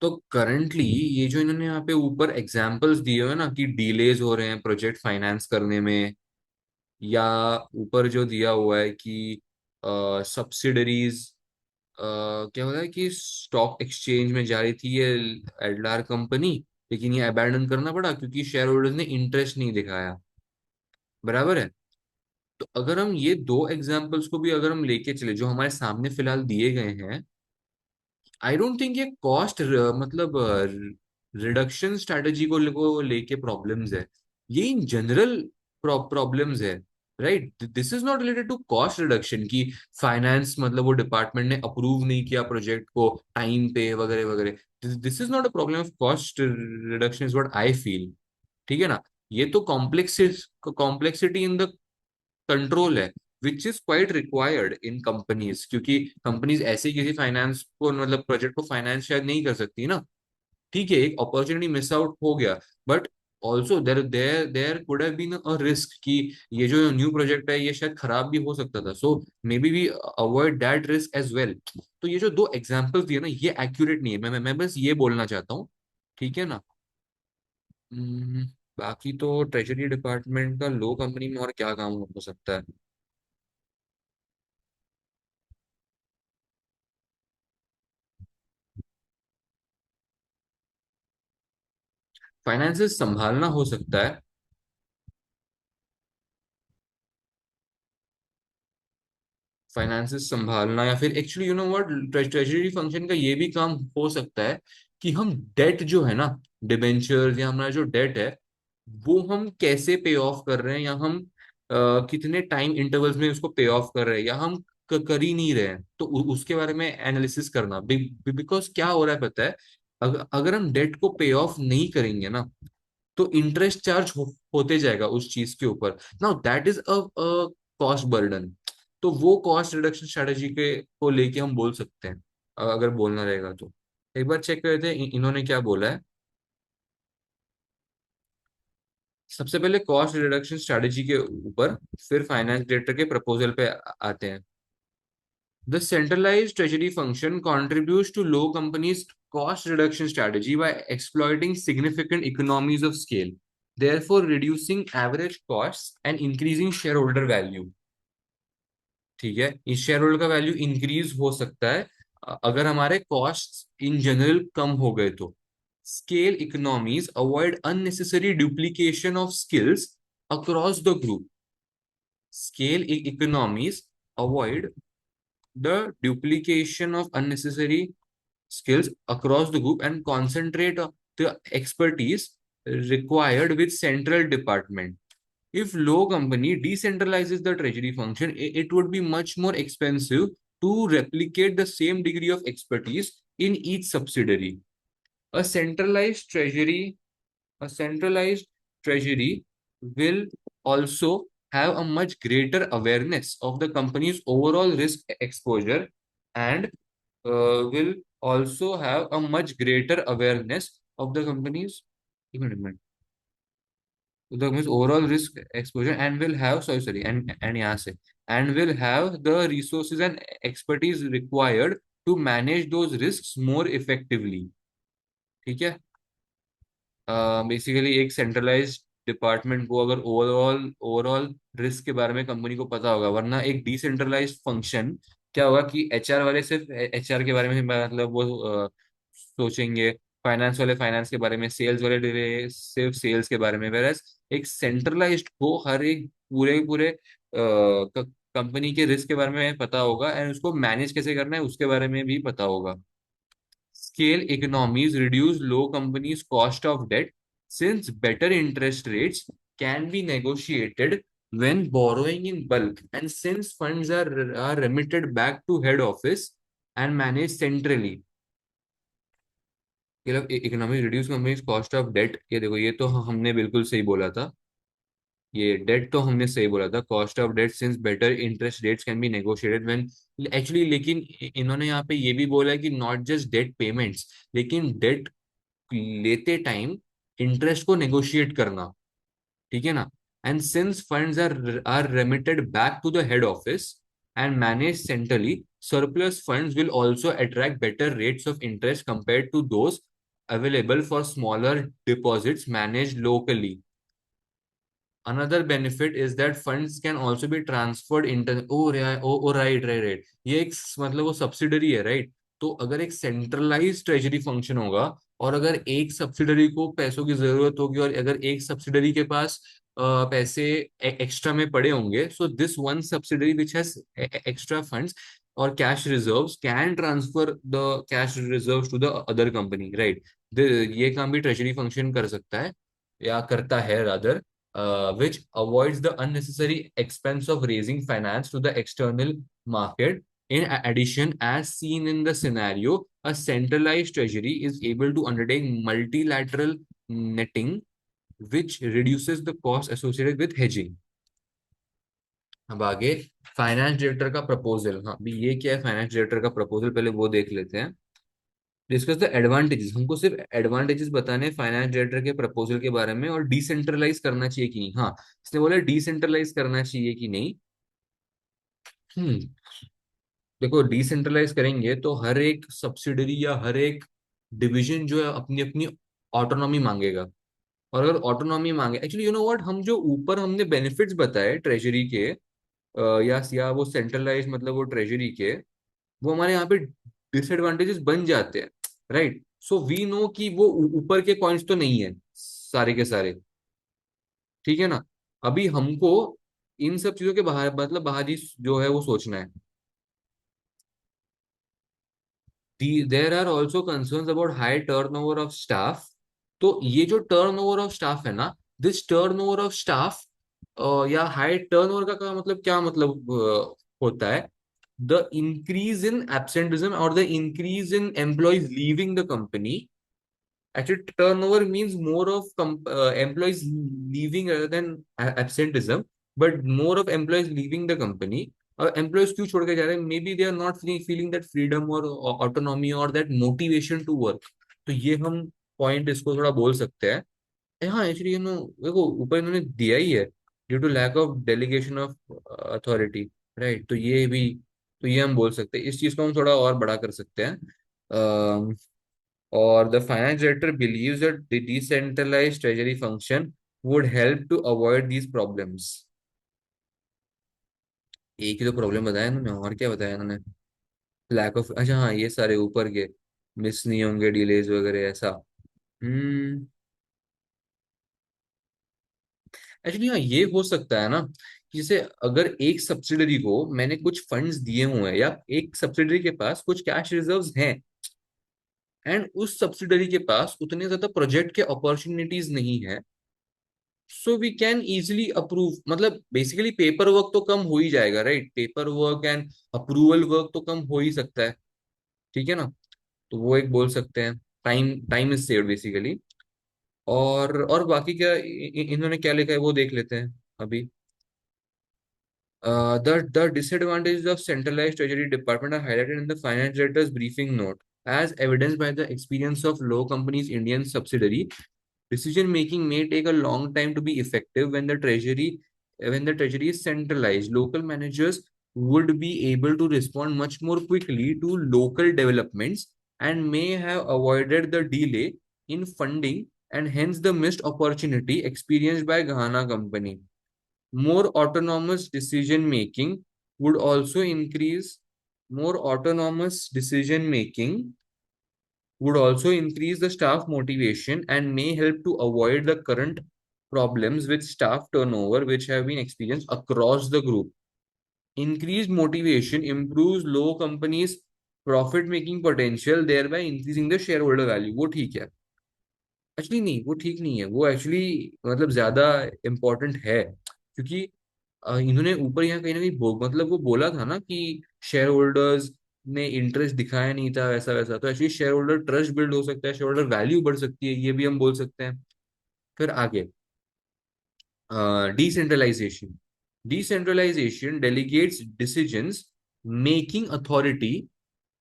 Speaker 1: तो करंटली ये जो इन्होंने यहाँ पे ऊपर एग्जांपल्स दिए हुए हैं ना कि डिलेज हो रहे हैं प्रोजेक्ट फाइनेंस करने में, या ऊपर जो दिया हुआ है कि सब्सिडरीज क्या होता है कि स्टॉक एक्सचेंज में जा रही थी ये एडलार कंपनी, लेकिन ये अबैंडन करना पड़ा क्योंकि शेयर होल्डर्स ने इंटरेस्ट नहीं दिखाया। बराबर है। तो अगर हम ये दो एग्जांपल्स को भी अगर हम लेके चले जो हमारे सामने फिलहाल दिए गए हैं, आई डोंट थिंक ये कॉस्ट मतलब रिडक्शन स्ट्रेटेजी को लेके प्रॉब्लम्स है। ये इन जनरल प्रॉब्लम्स है, right. This is not related to cost reduction की फाइनेंस मतलब वो डिपार्टमेंट ने अप्रूव नहीं किया प्रोजेक्ट को टाइम पे वगैरह वगैरह। This is not a problem of cost reduction is what I feel. ठीक है ना। ये तो कॉम्प्लेक्सिटी इन द कंट्रोल है, which is quite required in companies, क्योंकि कंपनीज ऐसे ही किसी फाइनेंस को मतलब प्रोजेक्ट को फाइनेंस शायद नहीं कर सकती ना। ठीक है, एक अपॉर्चुनिटी मिस आउट हो गया, but also there there there could have been a risk कि ये जो न्यू प्रोजेक्ट है ये शायद खराब भी हो सकता था, so maybe we avoid that risk as well. तो ये जो दो एग्जांपल्स दिए ना ये एक्यूरेट नहीं है, मैं बस ये बोलना चाहता हूँ। ठीक है ना। हम्म, बाकी तो ट्रेजरी डिपार्टमेंट का लो कंपनी में और क्या काम हो सकता है। फाइनेंसेस संभालना हो सकता है। फाइनेंसेस संभालना या फिर actually you know what treasury function का ये भी काम हो सकता है कि हम डेट जो है ना, डिबेंचर्स या हमारा जो डेट है वो हम कैसे पे ऑफ कर रहे हैं, या हम कितने टाइम इंटरवल्स में उसको पे ऑफ कर रहे हैं, या हम कर ही नहीं रहे हैं, तो उसके बारे में एनालिसिस करना। बिकॉज क्या हो रहा है पता है, अगर हम डेट को पे ऑफ नहीं करेंगे ना तो इंटरेस्ट चार्ज होते जाएगा उस चीज के ऊपर। Now that is a cost burden. तो वो कॉस्ट रिडक्शन स्ट्रेटेजी के को लेके हम बोल सकते हैं, अगर बोलना रहेगा तो। एक बार चेक करते हैं इन्होंने क्या बोला है। सबसे पहले कॉस्ट रिडक्शन स्ट्रेटेजी के ऊपर, फिर फाइनेंस डायरेक्टर के प्रपोजल पे आते हैं। The centralized treasury function contributes to low companies' cost reduction strategy by exploiting significant economies of scale, therefore reducing average costs and increasing shareholder value। ठीक है, इस शेयर होल्डर का वैल्यू इंक्रीज हो सकता है अगर हमारे कॉस्ट इन जनरल कम हो गए तो। Scale economies avoid unnecessary duplication of skills across the group. Scale economies avoid the duplication of unnecessary skills across the group and concentrate on the expertise required with central department. If low company decentralizes the treasury function, it would be much more expensive to replicate the same degree of expertise in each subsidiary. A centralized treasury a centralized treasury will also have a much greater awareness of the company's overall risk exposure, and will also have a much greater awareness of the company's even a minute, the company's overall risk exposure, and will have sorry and यहाँ से and will have the resources and expertise required to manage those risks more effectively। ठीक है। Basically एक centralised department को अगर overall overall risk के बारे में कंपनी को पता होगा, वरना एक डिसेंट्रलाइज्ड फंक्शन क्या होगा कि एचआर वाले सिर्फ एचआर के बारे में मतलब वो सोचेंगे, फाइनेंस वाले फाइनेंस के बारे में, सेल्स वाले सिर्फ सेल्स के बारे में, वेरएस एक सेंट्रलाइज्ड को हर एक पूरे पूरे कंपनी के रिस्क के बारे में पता होगा एंड उसको मैनेज कैसे करना है उसके बारे में भी पता होगा। scale economies reduce low companies' cost of debt since better interest rates can be negotiated when borrowing in bulk, and since funds are remitted back to head office and managed centrally. ये लोग economic reduce companies cost of debt, ये देखो ये तो हमने बिल्कुल सही बोला था। ये डेट तो हमने सही बोला था, cost of debt since better interest rates can be negotiated when actually, लेकिन इन्होंने यहाँ पे ये भी बोला है कि नॉट जस्ट डेट पेमेंट्स, लेकिन डेट लेते टाइम इंटरेस्ट को नेगोशिएट करना, ठीक है ना। And since funds are remitted back to the head office and manage centrally, surplus funds will also attract better rates of interest compared to those available for smaller deposits managed locally. Another benefit is that funds can also be transferred inter right, ये एक मतलब वो subsidiary है, right. तो अगर एक centralise treasury function होगा और अगर एक सब्सिडरी को पैसों की जरूरत होगी और अगर एक सब्सिडरी के पास पैसे एक्स्ट्रा में पड़े होंगे, so this one subsidiary which has extra funds और cash reserves can transfer the cash reserves to the other company, right. ये काम भी ट्रेजरी फंक्शन कर सकता है या करता है rather, which avoids the unnecessary expense of raising finance to the external market. In addition, as seen in the scenario, a centralized treasury is able to undertake multilateral netting, which reduces the cost associated with hedging. अब आगे finance director का proposal, हाँ भी ये क्या है finance director का proposal, पहले वो देख लेते हैं। डिस्कस द एडवांटेजेस, हमको सिर्फ एडवांटेजेस बताने फाइनेंस डायरेक्टर के प्रपोजल के बारे में, और डिसेंट्रलाइज करना चाहिए कि नहीं। हाँ, इसने बोला डिसेंट्रलाइज करना चाहिए कि नहीं। हम्म देखो डिसेंट्रलाइज करेंगे तो हर एक सब्सिडरी या हर एक डिवीजन जो है अपनी अपनी ऑटोनॉमी मांगेगा। और अगर ऑटोनॉमी मांगे, एक्चुअली यू नो व्हाट, हम जो ऊपर हमने बेनिफिट्स बताए ट्रेजरी के, या वो सेंट्रलाइज मतलब वो ट्रेजरी के, वो हमारे यहाँ पे डिसएडवांटेजेस बन जाते हैं, राइट। सो वी नो कि वो ऊपर के पॉइंट्स तो नहीं है सारे के सारे, ठीक है ना। अभी हमको इन सब चीजों के बाहर मतलब बाहरी जो है वो सोचना है। There are also concerns about high turnover of staff. तो ये जो टर्न ओवर ऑफ स्टाफ है ना, this turnover of staff या हाई टर्न ओवर का मतलब क्या मतलब होता है, the increase in absenteeism or the increase in employees leaving the company. Actually, turnover means more of employees leaving rather than absenteeism, but more of employees leaving the company. Employees क्यों छोड़ के जा रहे हैं? Maybe they are not feeling that freedom or autonomy or that motivation to work. तो ये हम point इसको थोड़ा बोल सकते हैं। हाँ एक्चुअली यू नो, देखो ऊपर इन्होंने दिया ही है, due to lack of delegation of authority, right. तो ये भी, तो ये हम बोल सकते हैं, इस चीज को हम थोड़ा और बड़ा कर सकते हैं। और the finance director believes that the decentralised treasury function would help to avoid these problems. एक ही तो प्रॉब्लम बताया इन्होंने, और क्या बताया इन्होंने? लैक ऑफ, अच्छा हाँ ये सारे ऊपर के मिस नहीं होंगे, डिलेज वगैरह ऐसा। हम्म एक्चुअली हाँ ये हो सकता है ना, कि जैसे अगर एक सब्सिडरी को मैंने कुछ फंड्स दिए हुए हैं या एक सब्सिडरी के पास कुछ कैश रिजर्व्स हैं, एंड उस सब्सिडरी के पास उतने ज्यादा प्रोजेक्ट के अपॉर्चुनिटीज नहीं है, so we can easily approve, मतलब बेसिकली पेपर वर्क तो कम हो ही जाएगा, राइट। Paperwork and approval work तो कम हो ही सकता है, ठीक है ना। तो वो एक बोल सकते हैं, time time is saved basically. और बाकी क्या इन्होंने क्या लिखा है वो देख लेते हैं अभी। The disadvantages of centralized treasury department are highlighted in the finance director's briefing note. As evidenced by the experience of low companies' Indian subsidiary, decision making may take a long time to be effective when the treasury is centralized. Local managers would be able to respond much more quickly to local developments and may have avoided the delay in funding and hence the missed opportunity experienced by Ghana company. More autonomous decision making would also increase more autonomous decision making would also increase the staff motivation and may help to avoid the current problems with staff turnover which have been experienced across the group. Increased motivation improves low companies profit making potential thereby increasing the shareholder value, वो ठीक है। Actually नहीं, वो ठीक नहीं है, वो actually मतलब ज्यादा इम्पोर्टेंट है, क्योंकि इन्होंने ऊपर यहाँ कहीं ना कहीं मतलब वो बोला था ना कि शेयर होल्डर्स ने इंटरेस्ट दिखाया नहीं था वैसा वैसा, तो actually share holder trust build हो सकता है, शेयर होल्डर वैल्यू बढ़ सकती है, ये भी हम बोल सकते हैं। फिर आगे, decentralization. Decentralization delegates decisions making authority.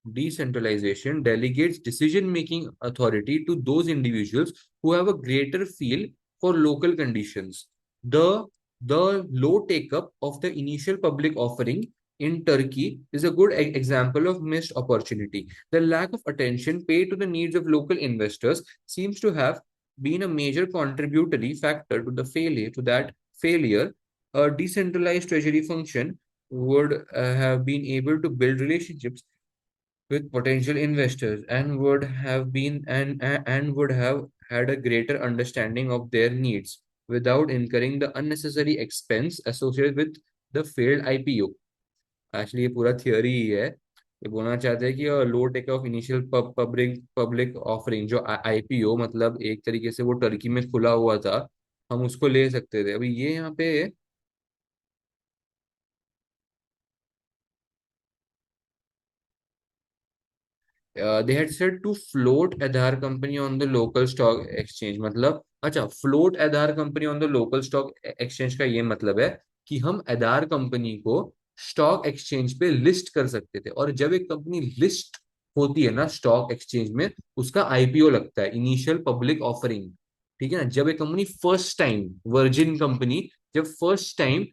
Speaker 1: Decentralization delegates decision making authority to those individuals who have a greater feel for local conditions. The the low take up of the initial public offering in Turkey is a good example of missed opportunity. The lack of attention paid to the needs of local investors seems to have been a major contributory factor to the failure. A decentralized treasury function would have been able to build relationships with potential investors and would have had a greater understanding of their needs without incurring the unnecessary expense associated with the failed IPO. Actually ये पूरा theory ही है, ये बोलना चाहते हैं कि low take of initial public public offering, जो IPO मतलब एक तरीके से वो टर्की में खुला हुआ था, हम उसको ले सकते थे। अभी ये यहाँ पे they had said to float Aadhaar company on the local stock exchange, मतलब अच्छा, float Aadhaar company on the local stock exchange का ये मतलब है कि हम आधार कंपनी को स्टॉक एक्सचेंज पे लिस्ट कर सकते थे, और जब एक कंपनी लिस्ट होती है ना स्टॉक एक्सचेंज में, उसका आईपीओ लगता है, इनिशियल पब्लिक ऑफरिंग। ठीक है ना, जब एक company first time, virgin company जब फर्स्ट टाइम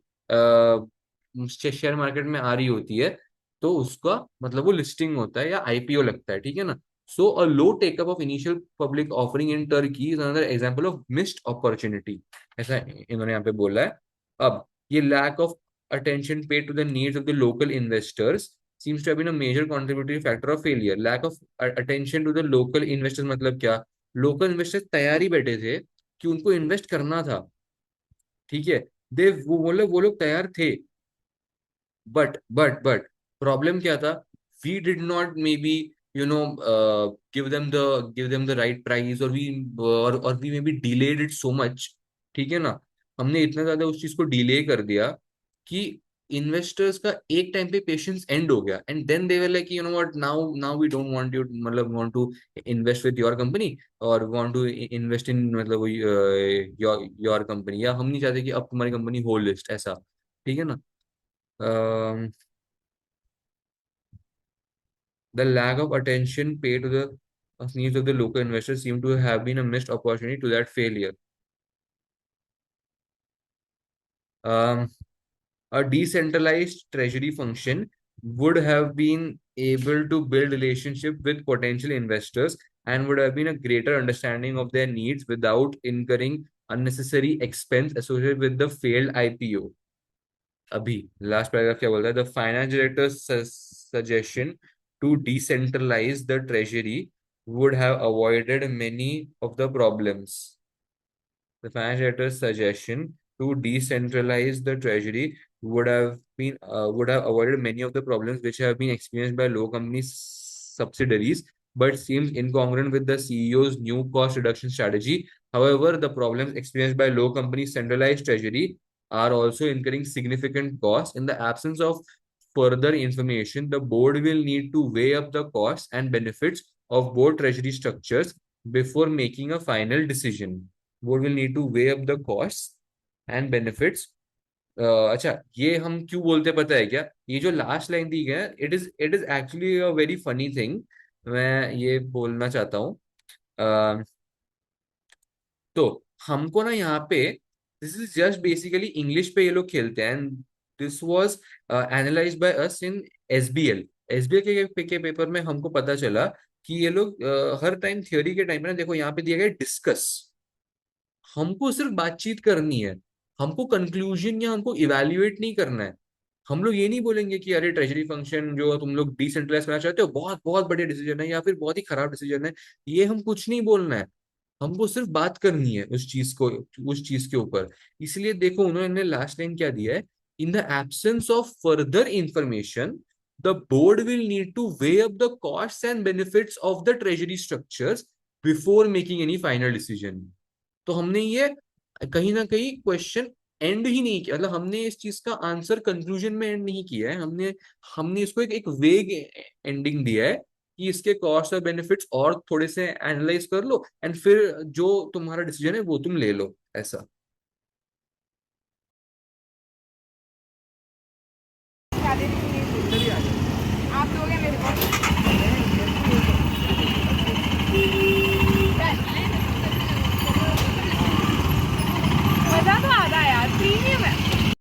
Speaker 1: शेयर मार्केट में आ रही होती है, तो उसका मतलब वो लिस्टिंग होता है या आईपीओ लगता है, ठीक है ना। So a low take up of initial public offering in Turkey is another example of missed opportunity, ऐसा इन्होंने यहाँ पे बोला है। अब ये lack of attention paid to the needs of the local investors seems to have been a major contributory factor of failure. Lack of attention to the local investors मतलब क्या, लोकल इन्वेस्टर्स तैयार ही बैठे थे कि उनको इन्वेस्ट करना था, ठीक है, दे वो लोग तैयार थे, बट प्रॉब्लम क्या था, we did not maybe give them the right price, और we maybe delayed it so much, ठीक है ना, हमने इतना ज्यादा उस चीज को डिले कर दिया कि इन्वेस्टर्स का एक टाइम पे पेशेंस एंड हो गया, and then they were like you know what, now now we don't want you, मतलब want to invest with your company, और वांट टू इन्वेस्ट इन मतलब योर कंपनी, या हम नहीं चाहते कि अब तुम्हारी कंपनी हो लिस्ट, ऐसा, ठीक है ना। um, the lack of attention paid to the needs of the local investors seem to have been a missed opportunity to that failure. Um, a decentralized treasury function would have been able to build relationship with potential investors and would have been a greater understanding of their needs without incurring unnecessary expense associated with the failed IPO. अभी last paragraph क्या बोलता है, the finance director suggestion to decentralise the treasury would have avoided many of the problems. The finance director's suggestion to decentralize the treasury would have avoided many of the problems which have been experienced by low company subsidiaries, but seems incongruent with the CEO's new cost reduction strategy. However, the problems experienced by low companies' centralized treasury are also incurring significant costs. In the absence of further information, the board will need to weigh up the costs and benefits of both treasury structures before making a final decision. Board will need to weigh up the costs and benefits. अच्छा, ये हम क्यों बोलते पता है क्या, ये जो लास्ट लाइन दी गई है, it is actually a very funny thing, मैं ये बोलना चाहता हूँ। तो हमको ना यहाँ पे, this is just basically English पे ये लोग खेलते हैं, and this was analysed by us in SBL. SBL के पेपर में हमको पता चला कि ये लोग हर टाइम थियोरी के टाइम पे ना, देखो यहाँ पे दिया गया डिस्कस, हमको सिर्फ बातचीत करनी है, हमको कंक्लूजन या हमको इवेल्युएट नहीं करना है। हम लोग ये नहीं बोलेंगे कि अरे ट्रेजरी फंक्शन जो तुम लोग डिसेंट्रलाइज करना चाहते हो बहुत बहुत बढ़िया डिसीजन है या फिर बहुत ही खराब डिसीजन है, ये हम कुछ नहीं बोलना है, हमको सिर्फ बात करनी है उस चीज को, उस चीज के ऊपर। इसलिए देखो उन्होंने लास्ट लाइन क्या दिया है, in the absence of further information The board will need to weigh up the costs and benefits of the treasury structures before making any final decision. तो हमने ये कहीं ना कहीं क्वेश्चन एंड ही नहीं किया, मतलब हमने इस चीज का आंसर कंक्लूजन में एंड नहीं किया है, हमने हमने इसको एक वेग एंडिंग दिया है कि इसके कॉस्ट और बेनिफिट्स और थोड़े से एनालाइज कर लो एंड फिर जो तुम्हारा डिसीजन है वो तुम ले लो, ऐसा।